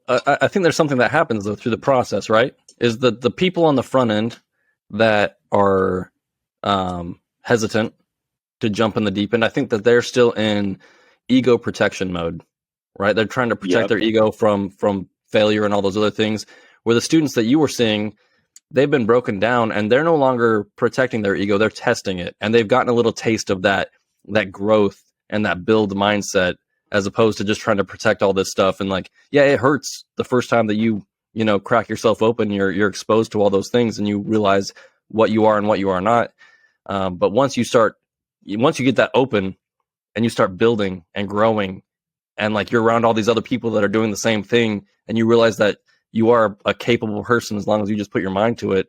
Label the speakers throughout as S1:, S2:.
S1: I think there's something that happens though through the process, right? Is that the people on the front end that are hesitant to jump in the deep end, I think that they're still in ego protection mode, right? They're trying to protect their ego from failure and all those other things. Where the students that you were seeing, they've been broken down and they're no longer protecting their ego, they're testing it, and they've gotten a little taste of that growth and that build mindset, as opposed to just trying to protect all this stuff. And like, yeah, it hurts the first time that you crack yourself open, you're exposed to all those things and you realize what you are and what you are not. But once you get that open and you start building and growing, and like you're around all these other people that are doing the same thing, and you realize that you are a capable person as long as you just put your mind to it,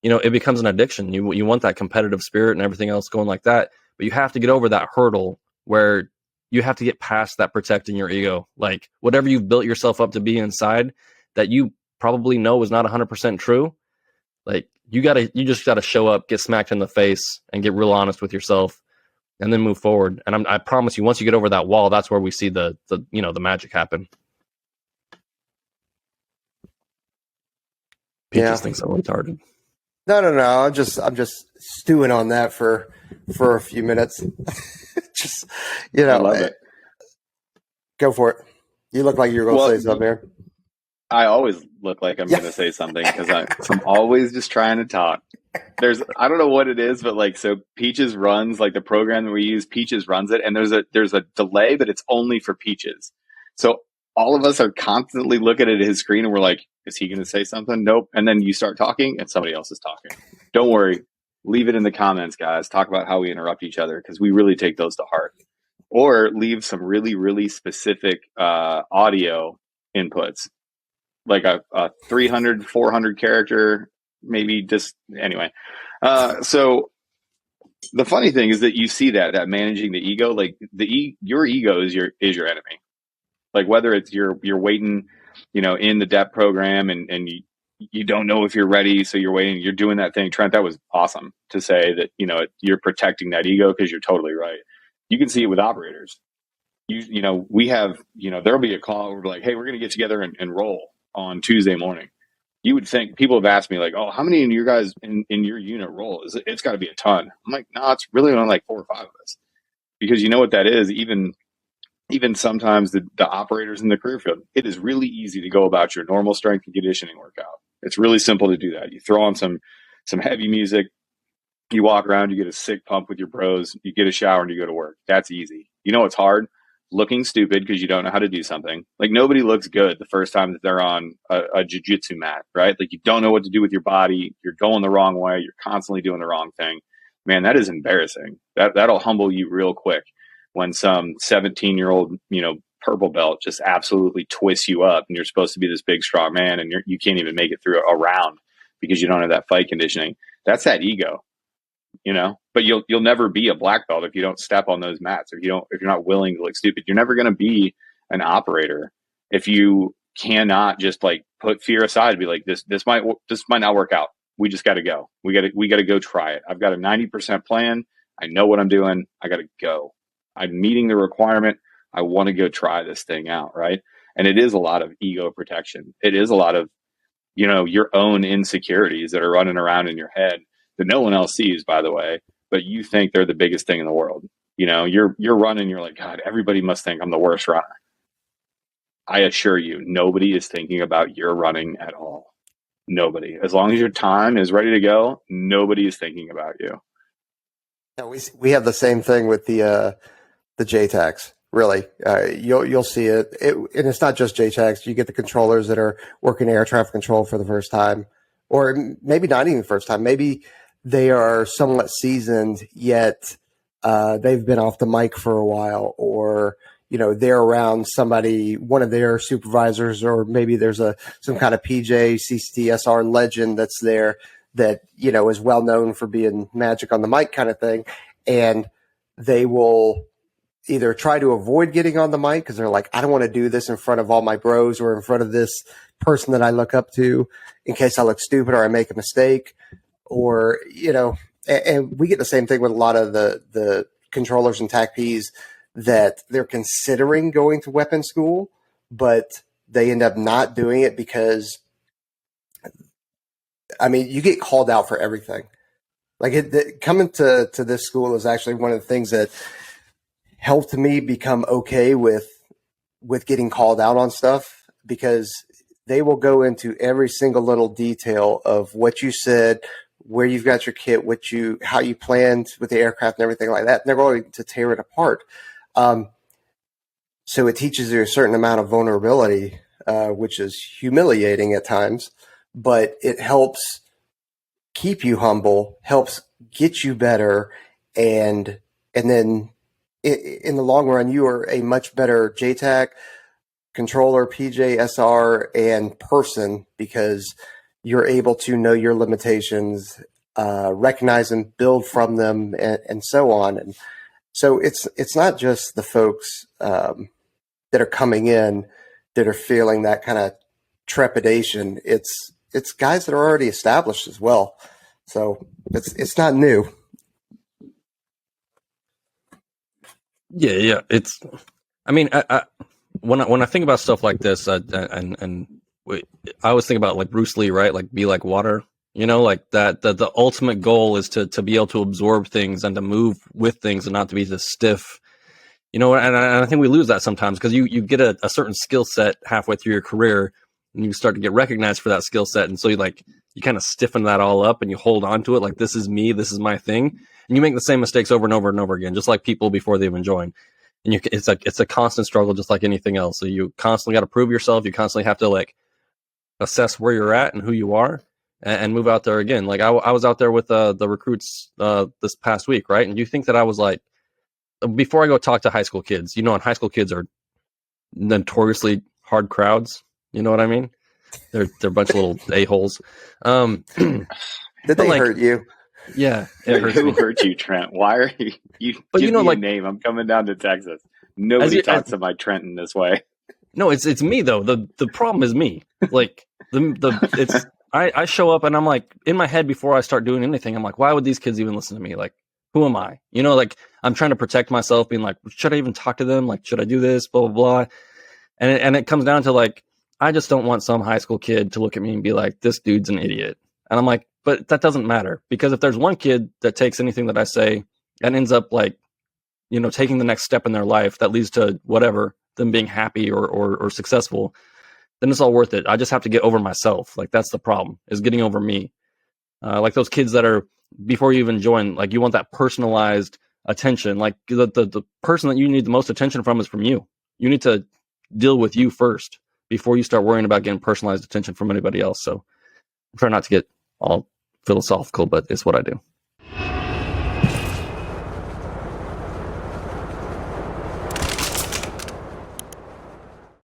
S1: it becomes an addiction. You want that competitive spirit and everything else going like that, but you have to get over that hurdle where you have to get past that protecting your ego. Like whatever you've built yourself up to be inside that you probably know is not 100% true. Like you just gotta show up, get smacked in the face, and get real honest with yourself, and then move forward. And I promise you, once you get over that wall, that's where we see the magic happen. Peaches thinks I'm retarded.
S2: No. I'm just stewing on that for a few minutes. Just I love it. Go for it. You look like you're going to say something here.
S3: I always look like I'm going to say something because I'm always just trying to talk. I don't know what it is, but like, so Peaches runs, like the program that we use, Peaches runs it, and there's a delay, but it's only for Peaches. So all of us are constantly looking at his screen and we're like, is he going to say something? Nope. And then you start talking and somebody else is talking. Don't worry. Leave it in the comments, guys. Talk about how we interrupt each other because we really take those to heart. Or leave some really, really specific audio inputs, like a 300, 400 character, maybe just anyway. So the funny thing is that you see that managing the ego, like your ego is your enemy. Like whether it's you're waiting, in the depth program and you don't know if you're ready, so you're waiting, you're doing that thing. Trent, that was awesome to say that, you're protecting that ego because you're totally right. You can see it with operators. We have, there'll be a call where we're like, hey, we're going to get together and roll on Tuesday morning. You would think, people have asked me like, oh, how many of you guys in your unit roll? It's got to be a ton. I'm like, no, it's really only like 4 or 5 of us. Because you know what that is? Even sometimes the operators in the career field, it is really easy to go about your normal strength and conditioning workout. It's really simple to do that. You throw on some heavy music, you walk around, you get a sick pump with your bros, you get a shower and you go to work. That's easy. You know, it's hard looking stupid because you don't know how to do something. Like nobody looks good the first time that they're on a jiu-jitsu mat, right? Like you don't know what to do with your body. You're going the wrong way. You're constantly doing the wrong thing. Man, that is embarrassing. That'll humble you real quick when some 17-year-old, purple belt just absolutely twists you up and you're supposed to be this big, strong man and you can't even make it through a round because you don't have that fight conditioning. That's that ego, but you'll never be a black belt if you don't step on those mats, if you're not willing to look stupid. You're never going to be an operator if you cannot just like put fear aside and be like, this might not work out. We just got to go. We got to go try it. I've got a 90% plan. I know what I'm doing. I got to go. I'm meeting the requirement. I want to go try this thing out. Right. And it is a lot of ego protection. It is a lot of, your own insecurities that are running around in your head that no one else sees, by the way, but you think they're the biggest thing in the world. You're running. You're like, God, everybody must think I'm the worst runner. I assure you, nobody is thinking about your running at all. Nobody. As long as your time is ready to go, nobody is thinking about you.
S2: Yeah, we have the same thing with the JTAGs. Really, you'll see it, and it's not just JTAGs. You get the controllers that are working air traffic control for the first time, or maybe not even the first time. Maybe they are somewhat seasoned, yet they've been off the mic for a while, or they're around somebody, one of their supervisors, or maybe there's some kind of PJ CCTSR legend that's there that is well known for being magic on the mic kind of thing, and they will either try to avoid getting on the mic because they're like, I don't want to do this in front of all my bros or in front of this person that I look up to in case I look stupid or I make a mistake, or and we get the same thing with a lot of the controllers and TACPs that they're considering going to weapon school, but they end up not doing it because, I mean, you get called out for everything. Like coming to this school is actually one of the things that helped me become okay with getting called out on stuff, because they will go into every single little detail of what you said, where you've got your kit, how you planned with the aircraft and everything like that. And they're going to tear it apart. So it teaches you a certain amount of vulnerability, which is humiliating at times, but it helps keep you humble, helps get you better. And then in the long run, you are a much better JTAC controller, PJ, SR, and person, because you're able to know your limitations, recognize them, build from them, and so on. And so it's not just the folks that are coming in that are feeling that kind of trepidation. It's guys that are already established as well. So it's not new.
S1: Yeah. I mean, when I think about stuff like this, I always think about like Bruce Lee, right? Like be like water, like that. The ultimate goal is to be able to absorb things and to move with things and not to be this stiff, and I think we lose that sometimes, because you get a certain skill set halfway through your career and you start to get recognized for that skill set, and so you kind of stiffen that all up and you hold on to it like, this is me, this is my thing, and you make the same mistakes over and over and over again, just like people before they even join. And it's a constant struggle, just like anything else. So you constantly got to prove yourself. You constantly have to assess where you're at and who you are, and move out there again. Like I was out there with the recruits this past week, right? And you think that I was like, before I go talk to high school kids, and high school kids are notoriously hard crowds. You know what I mean? They're a bunch of little a-holes.
S2: Did they hurt you?
S1: Yeah,
S3: who hurt you, Trent? Why are you
S1: but
S3: give me a name? I'm coming down to Texas. Nobody talks to my Trenton this way.
S1: No, it's me though. The problem is me. Like I show up and I'm like, in my head before I start doing anything, I'm like, why would these kids even listen to me? Like, who am I? I'm trying to protect myself, being like, should I even talk to them? Like, should I do this? Blah blah blah. And it comes down to I just don't want some high school kid to look at me and be like, this dude's an idiot. And I'm like, but that doesn't matter, because if there's one kid that takes anything that I say and ends up taking the next step in their life that leads to whatever, them being happy or successful, then it's all worth it. I just have to get over myself. That's the problem, is getting over me. Like those kids that are, before you even join, you want that personalized attention. Like the person that you need the most attention from is from you. You need to deal with you first before you start worrying about getting personalized attention from anybody else. So I'm trying not to get all philosophical, but it's what I do.